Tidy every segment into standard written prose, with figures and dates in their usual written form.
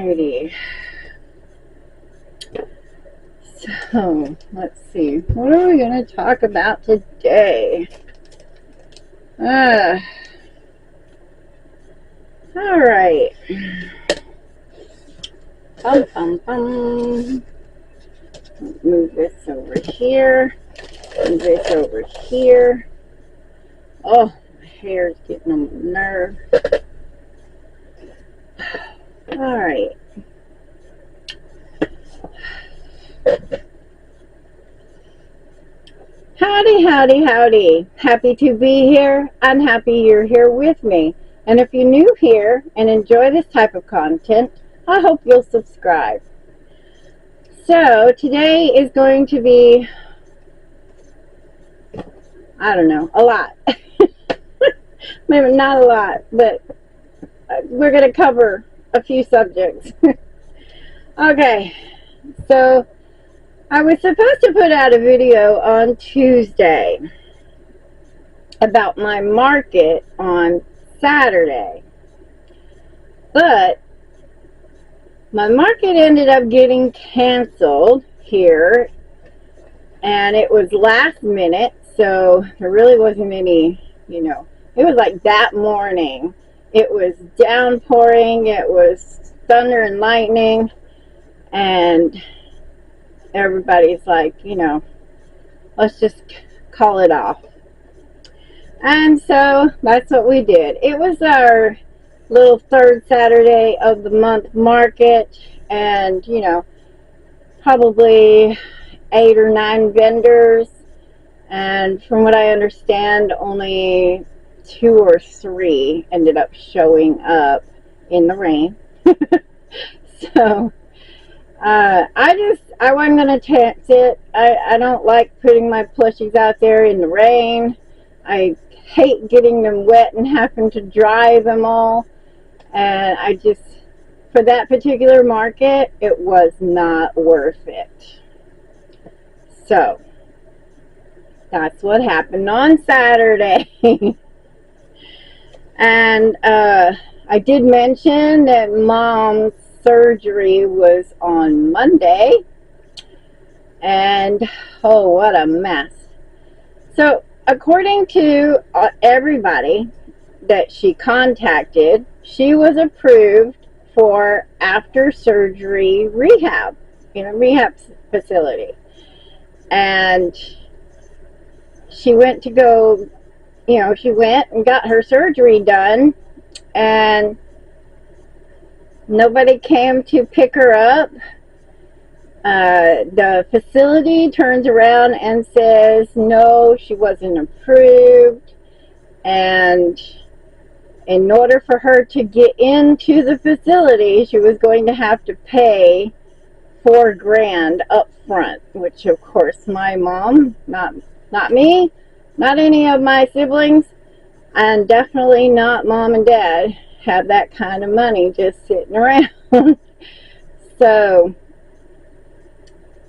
Alrighty. So, let's see. What are we going to talk about today? Alright. Move this over here. Move this over here. Oh, my hair is getting on my nerve. Alright. Howdy, howdy, howdy. Happy to be here. I'm happy you're here with me. And if you're new here and enjoy this type of content, I hope you'll subscribe. So, today is going to be, I don't know, a lot. Maybe not a lot, but we're going to cover a few subjects. Okay, so I was supposed to put out a video on Tuesday about my market on Saturday, but my market ended up getting canceled here, and it was last minute, so there really wasn't any, it was like that morning. It was downpouring, it was thunder and lightning, and everybody's like, let's just call it off. And so that's what we did. It was our little third Saturday of the month market, and probably 8 or 9 vendors, and from what I understand, only 2 or 3 ended up showing up in the rain. So I wasn't going to chance it. I don't like putting my plushies out there in the rain. I hate getting them wet and having to dry them all. And for that particular market, it was not worth it. So, that's what happened on Saturday. And I did mention that Mom's surgery was on Monday, and oh, what a mess. So according to everybody that she contacted, she was approved for after surgery rehab in a rehab facility, and she went and got her surgery done, and nobody came to pick her up. The facility turns around and says, no, she wasn't approved. And in order for her to get into the facility, she was going to have to pay $4,000 up front, which of course my mom, not me, not any of my siblings, and definitely not Mom and Dad have that kind of money just sitting around. So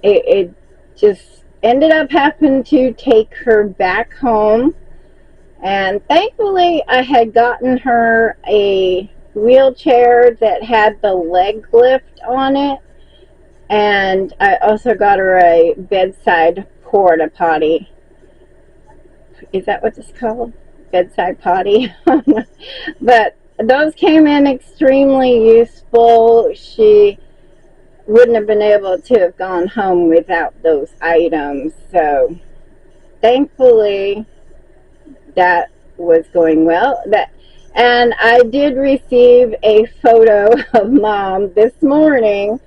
it just ended up having to take her back home, and thankfully I had gotten her a wheelchair that had the leg lift on it, and I also got her a bedside porta potty. Is that what it's called? Bedside potty? But those came in extremely useful. She wouldn't have been able to have gone home without those items. So thankfully that was going well. And I did receive a photo of Mom this morning,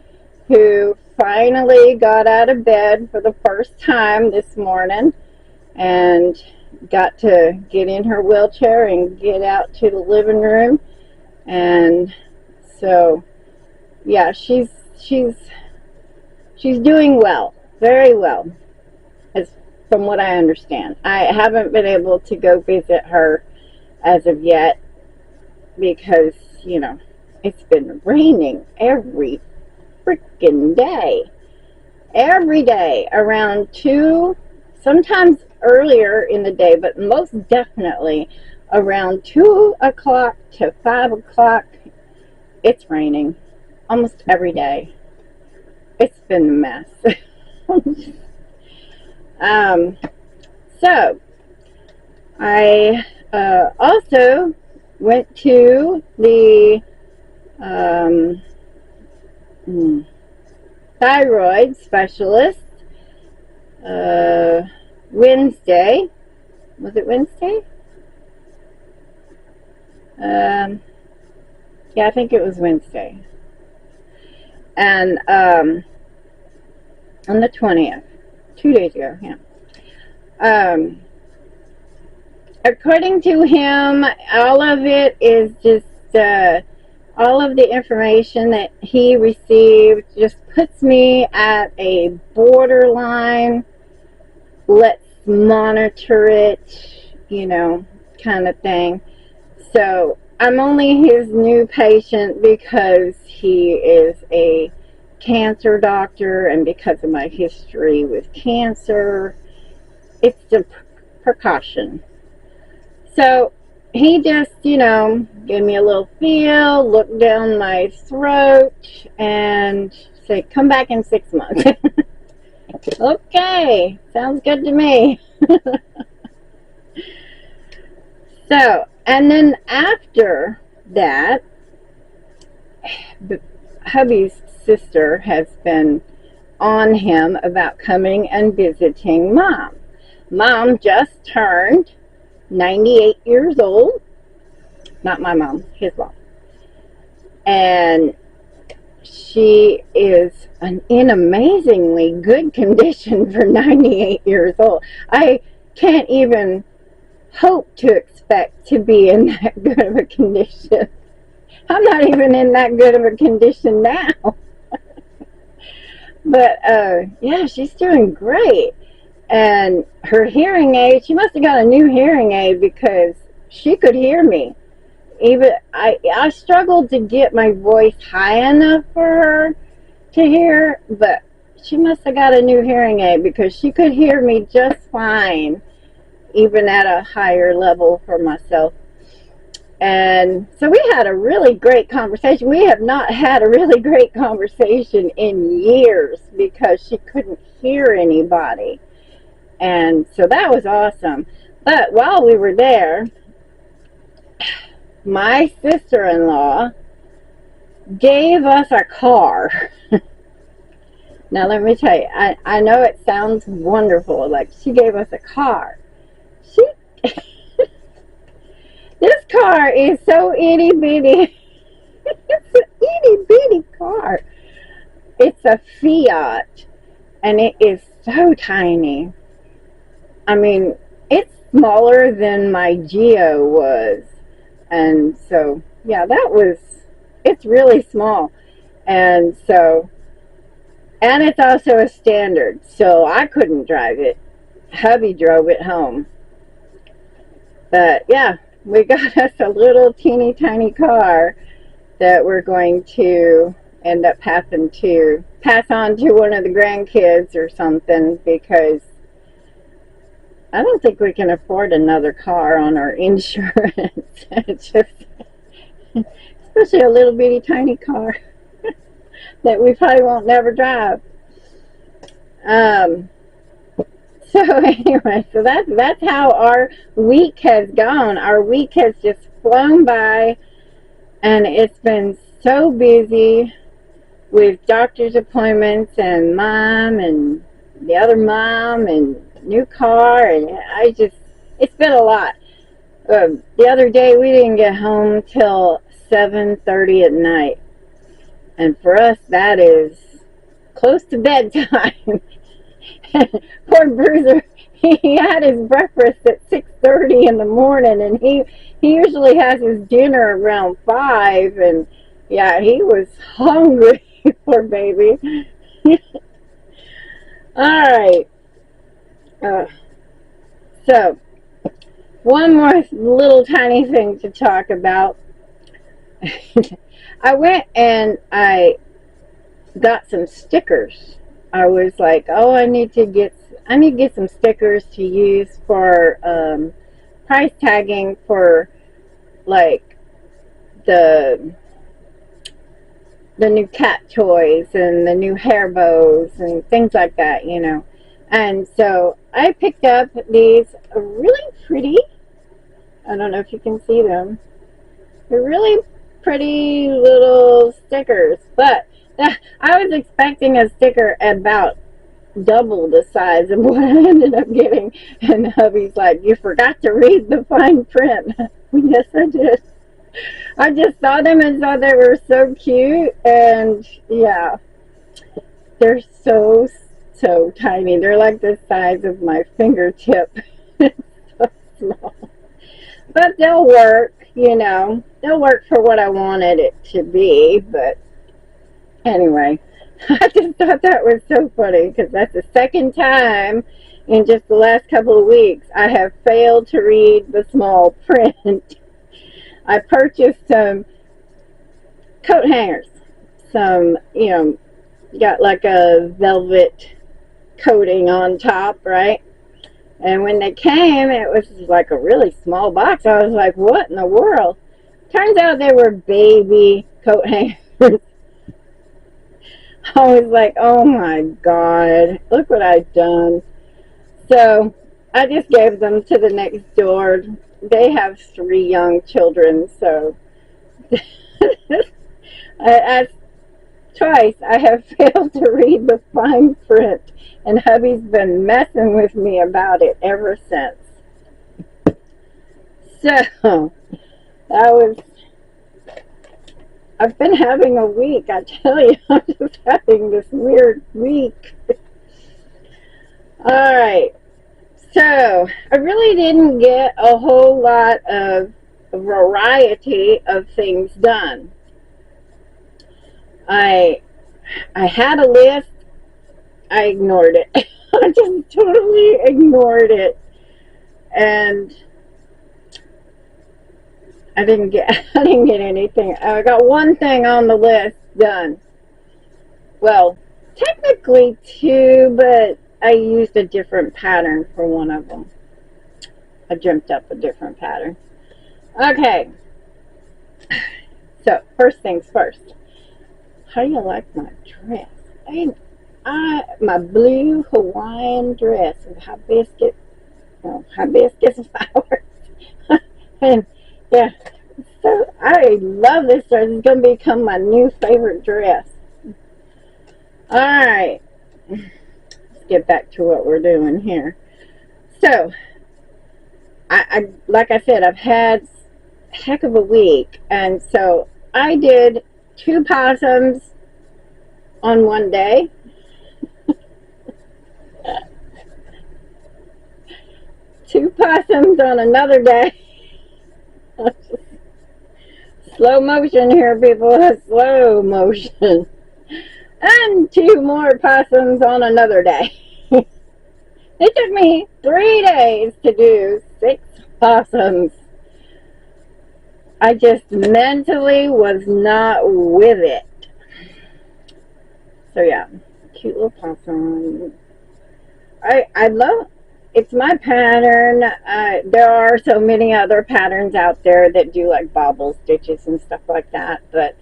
who finally got out of bed for the first time this morning and got to get in her wheelchair and get out to the living room. And so yeah, she's doing well, very well, as from what I understand. I haven't been able to go visit her as of yet because it's been raining every freaking day, every day around 2, sometimes earlier in the day, but most definitely around 2 o'clock to 5 o'clock, it's raining. almost every day. It's been a mess. So I also went to the thyroid specialist Wednesday. Was it Wednesday? Yeah, I think it was Wednesday. And on the 20th, 2 days ago, yeah. According to him, all of it is just, all of the information that he received just puts me at a borderline, let's monitor it, kind of thing. So I'm only his new patient because he is a cancer doctor, and because of my history with cancer, it's a precaution. So he just, gave me a little feel, looked down my throat, and said, come back in 6 months. Okay, sounds good to me. So, and then after that, hubby's sister has been on him about coming and visiting Mom. Mom just turned 98 years old. Not my mom, his mom. And she is in amazingly good condition for 98 years old. I can't even hope to expect to be in that good of a condition. I'm not even in that good of a condition now. But yeah, she's doing great. And her hearing aid, she must have got a new hearing aid because she could hear me. Even I struggled to get my voice high enough for her to hear, but she must have got a new hearing aid because she could hear me just fine, even at a higher level for myself. And so we had a really great conversation. We have not had a really great conversation in years because she couldn't hear anybody. And so that was awesome. But while we were there, my sister-in-law gave us a car. Now let me tell you, I know it sounds wonderful, like she gave us a car. This car is so itty bitty. It's an itty bitty car. It's a Fiat, and it is so tiny. I mean, it's smaller than my Geo was. And so, yeah, it's really small. And so, and it's also a standard, so I couldn't drive it. Hubby drove it home. But yeah, we got us a little teeny tiny car that we're going to end up having to pass on to one of the grandkids or something, because I don't think we can afford another car on our insurance. It's just, especially a little bitty tiny car that we probably won't never drive. So anyway, so that's how our week has gone. Our week has just flown by, and it's been so busy with doctor's appointments and Mom and the other mom and new car, and it's been a lot. The other day we didn't get home till 7:30 at night, and for us that is close to bedtime. Poor Bruiser, he had his breakfast at 6:30 in the morning, and he usually has his dinner around 5, and yeah, he was hungry. Poor baby. Alright, so one more little tiny thing to talk about. I went and I got some stickers. I was like, oh, I need to get some stickers to use for price tagging for like the the new cat toys and the new hair bows and things like that, you know. And so I picked up these really pretty, I don't know if you can see them, they're really pretty little stickers, but I was expecting a sticker about double the size of what I ended up getting. And hubby's like, you forgot to read the fine print. Yes, I did. I just saw them and thought they were so cute. And yeah, they're so, so tiny. They're like the size of my fingertip. It's so small. But they'll work, you know. They'll work for what I wanted it to be. But anyway, I just thought that was so funny because that's the second time in just the last couple of weeks I have failed to read the small print. I purchased some coat hangers. Some, you know, got like a velvet coating on top, right? And when they came, it was like a really small box. I was like, what in the world? Turns out they were baby coat hangers. I was like, oh my God, look what I've done. So I just gave them to the next door. They have 3 young children, so twice I have failed to read the fine print, and hubby's been messing with me about it ever since. So that was, I've been having a week, I tell you. I'm just having this weird week. Alright, so I really didn't get a whole lot of variety of things done. I had a list, I ignored it. I just totally ignored it. And I didn't get anything. I got one thing on the list done. Well, technically 2, but I used a different pattern for one of them. I dreamt up a different pattern. Okay. So, first things first. How do you like my dress? My blue Hawaiian dress with hibiscus flowers. And yeah, so I love this dress. It's going to become my new favorite dress. Alright, let's get back to what we're doing here. So, I like I said, I've had a heck of a week, and so I did 2 possums on one day. 2 possums on another day. Slow motion here, people. Slow motion. And 2 more possums on another day. It took me 3 days to do 6 possums. I just mentally was not with it. So yeah, cute little possum. I love, it's my pattern. There are so many other patterns out there that do like bobble stitches and stuff like that, but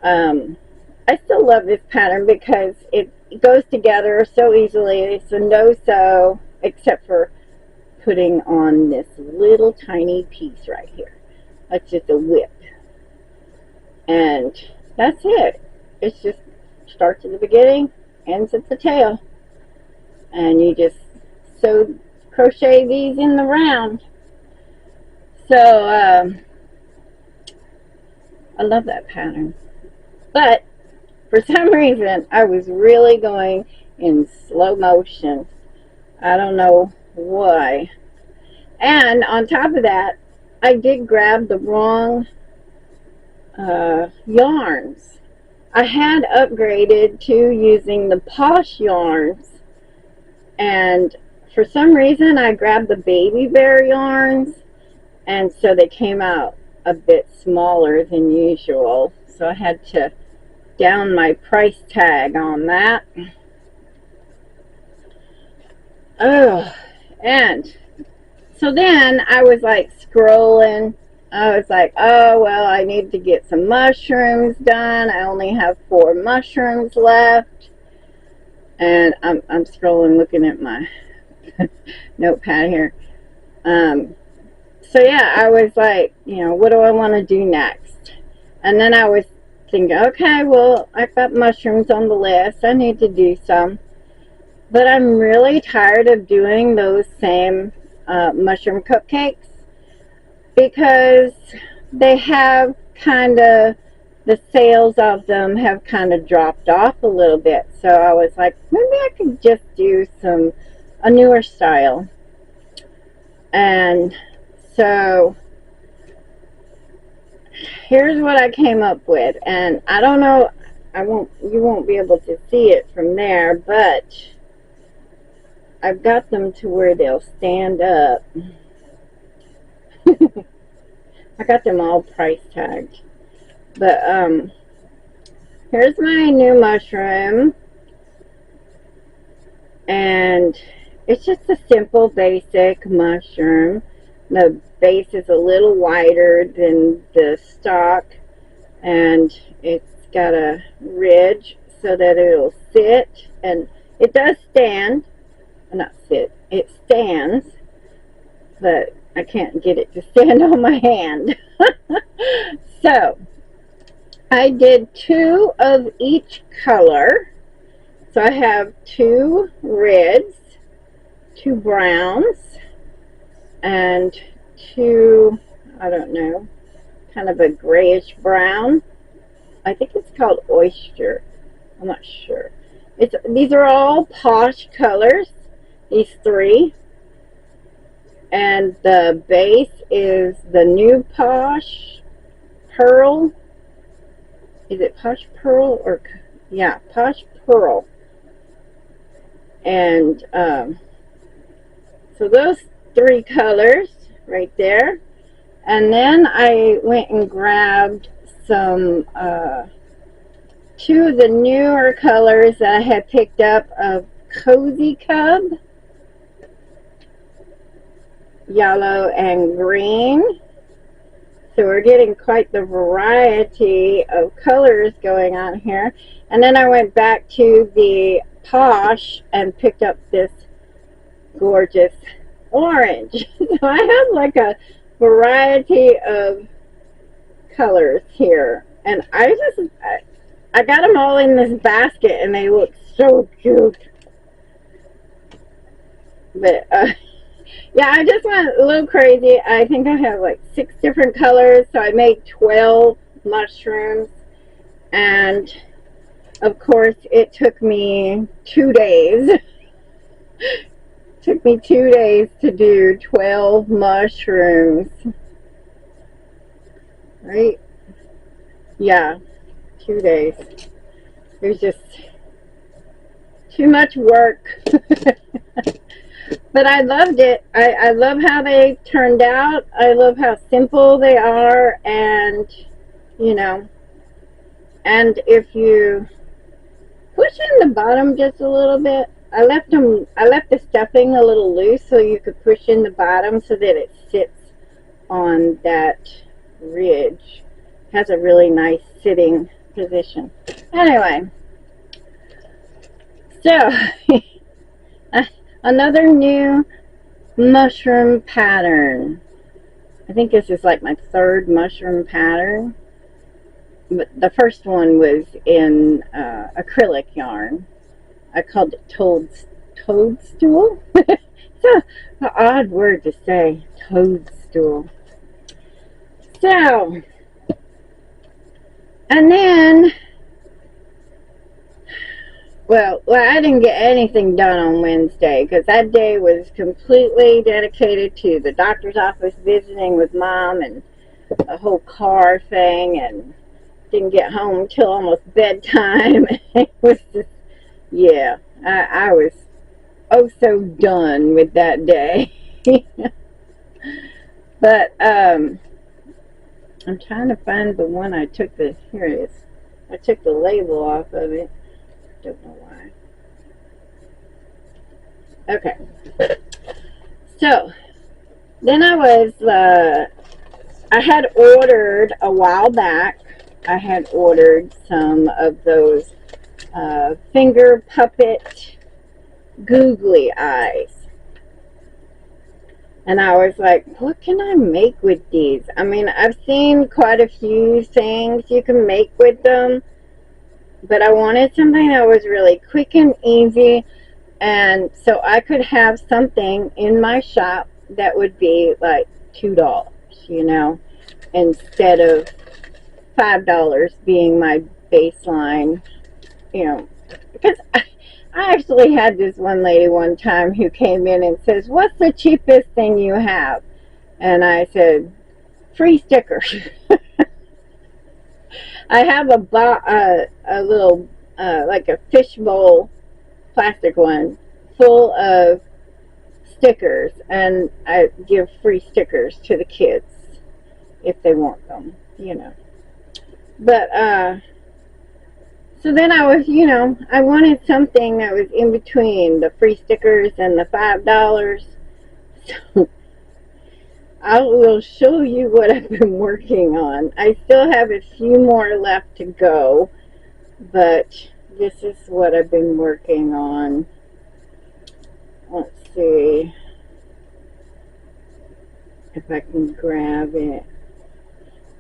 I still love this pattern because it goes together so easily. It's a no-sew, except for putting on this little tiny piece right here. That's just a whip. And that's it. It's just starts at the beginning, ends at the tail. And you just crochet these in the round. So, I love that pattern. But for some reason, I was really going in slow motion. I don't know why. And on top of that, I did grab the wrong yarns. I had upgraded to using the Posh yarns, and for some reason I grabbed the Baby Bear yarns, and so they came out a bit smaller than usual, so I had to down my price tag on that. Oh, and so then I was like scrolling I was like, oh, well, I need to get some mushrooms done. I only have 4 mushrooms left. And I'm scrolling, looking at my notepad here. So yeah, I was like, what do I want to do next? And then I was thinking, okay, well, I've got mushrooms on the list. I need to do some. But I'm really tired of doing those same mushroom cupcakes, because they have the sales of them have kind of dropped off a little bit. So I was like, maybe I could just do a newer style. And so here's what I came up with. And I don't know, you won't be able to see it from there, but I've got them to where they'll stand up. I got them all price tagged. But here's my new mushroom, and it's just a simple basic mushroom. The base is a little wider than the stalk, and it's got a ridge so that it'll sit, and it does stand. Not sit, it stands, but I can't get it to stand on my hand. So I did 2 of each color. So I have 2 reds, 2 browns, and 2, I don't know, kind of a grayish brown. I think it's called oyster. I'm not sure. These are all Posh colors, these 3. And the base is the new Posh Pearl. Is it Posh Pearl or, yeah, Posh Pearl. And so those 3 colors right there. And then I went and grabbed some 2 of the newer colors that I had picked up of Cozy Cub, yellow and green. So we're getting quite the variety of colors going on here. And then I went back to the Posh and picked up this gorgeous orange. So I have like a variety of colors here. And I got them all in this basket, and they look so cute. But yeah, I just went a little crazy. I think I have like 6 different colors, so I made 12 mushrooms. And of course, it took me 2 days. Took me 2 days to do 12 mushrooms. Right? Yeah, 2 days. There's just too much work. But I loved it. I love how they turned out. I love how simple they are. And, and if you push in the bottom just a little bit, I left the stuffing a little loose so you could push in the bottom so that it sits on that ridge. It has a really nice sitting position. Anyway, so another new mushroom pattern. I think this is like my 3rd mushroom pattern. But the first one was in acrylic yarn. I called it toadstool. It's an odd word to say, toadstool. So, and then, well, I didn't get anything done on Wednesday because that day was completely dedicated to the doctor's office, visiting with Mom, and a whole car thing, and didn't get home till almost bedtime. It was just, yeah, I was so done with that day. But I'm trying to find the one I took here it is. I took the label off of it. Don't know why. Okay. So then I I had ordered a while back, I had ordered some of those finger puppet googly eyes. And I was like, what can I make with these? I mean, I've seen quite a few things you can make with them, but I wanted something that was really quick and easy, and so I could have something in my shop that would be like $2, you know, instead of $5 being my baseline, you know, because I actually had this one lady one time who came in and says, what's the cheapest thing you have? And I said, free stickers. I have a little, like a fishbowl plastic one full of stickers, and I give free stickers to the kids if they want them, you know. But, so then I was, you know, I wanted something that was in between the free stickers and the $5. So I will show you what I've been working on. I still have a few more left to go, but this is what I've been working on. Let's see if I can grab it.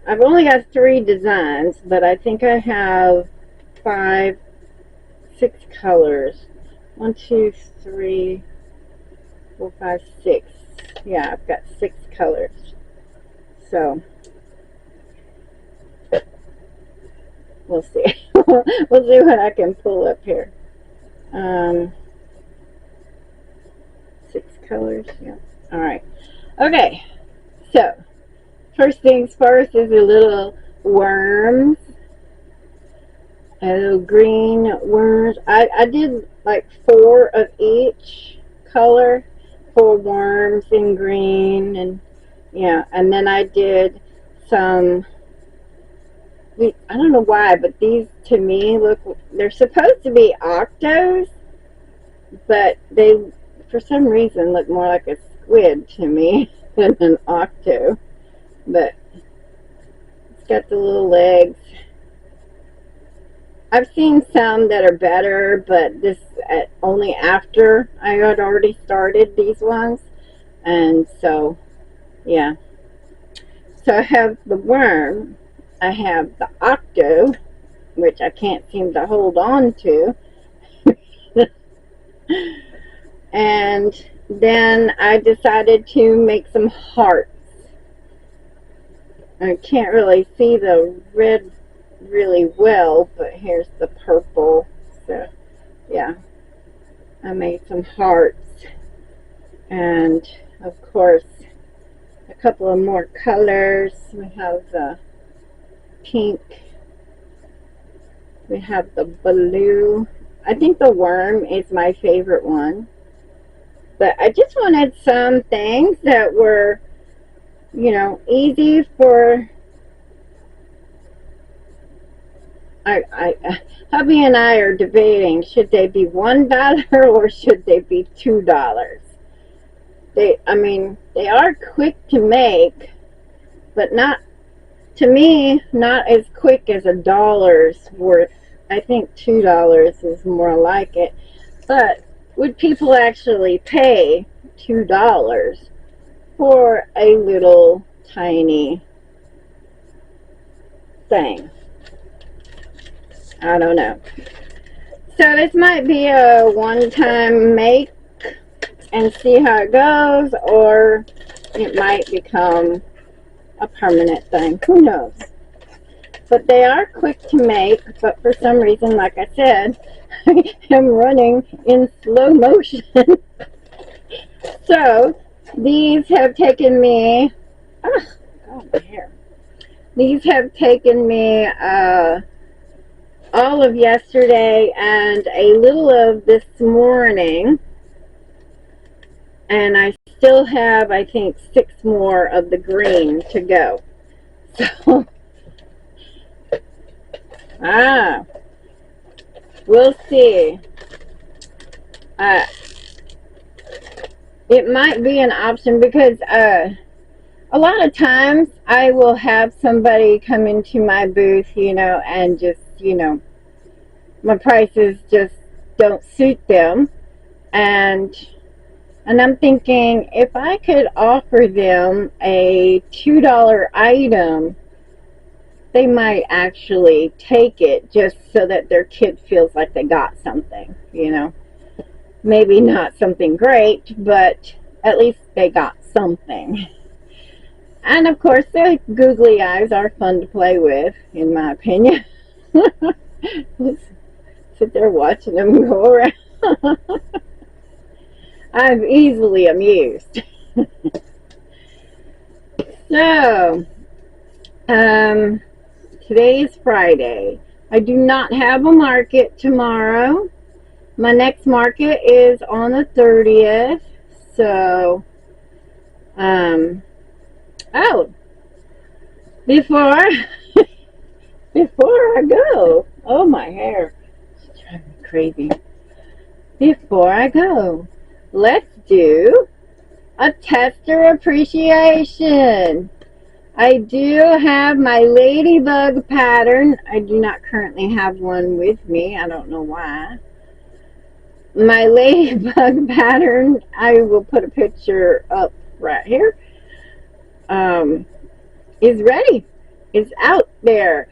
I've only got 3 designs, but I think I have 6 colors. 1, 2, 3, 4, 5, 6. Yeah, I've got 6 colors. So we'll see. We'll see what I can pull up here. 6 colors. Yeah. All right. Okay. So first things first is a little worms. A little green worms. I did like 4 of each color, 4 worms in green, and yeah, and then I did some, I don't know why, but these to me look, they're supposed to be octos, but they for some reason look more like a squid to me than an octo. But it's got the little legs. I've seen some that are better, but this only after I had already started these ones. And so, yeah. So I have the worm. I have the octo, which I can't seem to hold on to. And then I decided to make some hearts. I can't really see the red really well, but here's the purple. So yeah, I made some hearts, and of course a couple of more colors. We have the pink, we have the blue. I think the worm is my favorite one, but I just wanted some things that were, you know, easy for hubby and I are debating, should they be $1 or should they be $2? I mean, they are quick to make, but not, to me, not as quick as $1's worth. I think $2 is more like it. But would people actually pay $2 for a little tiny thing? I don't know. So this might be a one-time make and see how it goes, or it might become a permanent thing. Who knows? But they are quick to make, but for some reason, like I said, I am running in slow motion. So these have taken me, oh, my hair. These have taken me all of yesterday and a little of this morning, and I still have, I think, 6 more of the green to go. So we'll see. It might be an option because a lot of times I will have somebody come into my booth, and just, my prices just don't suit them. And I'm thinking, if I could offer them a $2 item, they might actually take it, just so that their kid feels like they got something, Maybe not something great, but at least they got something. And of course, the googly eyes are fun to play with, in my opinion. Just sit there watching them go around. I'm easily amused. So, today is Friday. I do not have a market tomorrow. My next market is on the 30th. So, oh, before I go, oh, my hair, it's driving me crazy. Before I go, let's do a tester appreciation. I do have my Ladybug pattern. I do not currently have one with me. I don't know why. My Ladybug pattern, I will put a picture up right here, is ready. It's out there.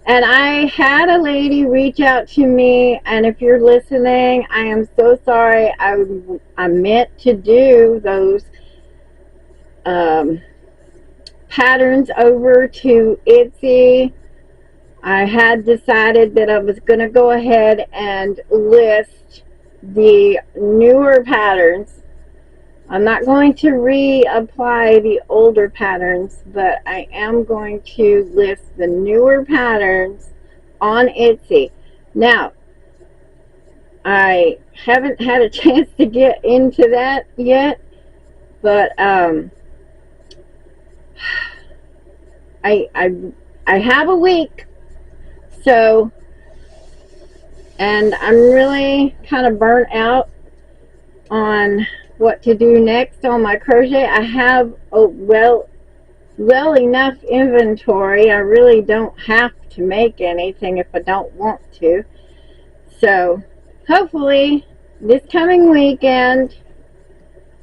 And I had a lady reach out to me, and if you're listening, I am so sorry. I meant to do those patterns over to Etsy. I had decided that I was going to go ahead and list the newer patterns. I'm not going to reapply the older patterns, but I am going to list the newer patterns on Etsy. Now, I haven't had a chance to get into that yet, but I have a week, so, and I'm really kind of burnt out on what to do next on my crochet. I have well enough inventory. I really don't have to make anything if I don't want to. So hopefully this coming weekend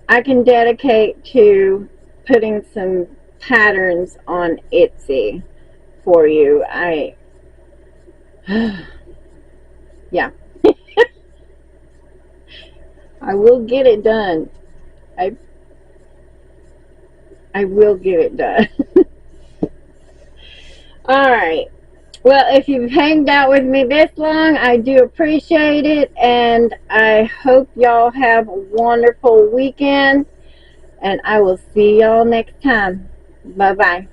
I can dedicate to putting some patterns on Etsy for you. Yeah. I will get it done. I will get it done. Alright. Well, if you've hanged out with me this long, I do appreciate it. And I hope y'all have a wonderful weekend. And I will see y'all next time. Bye-bye.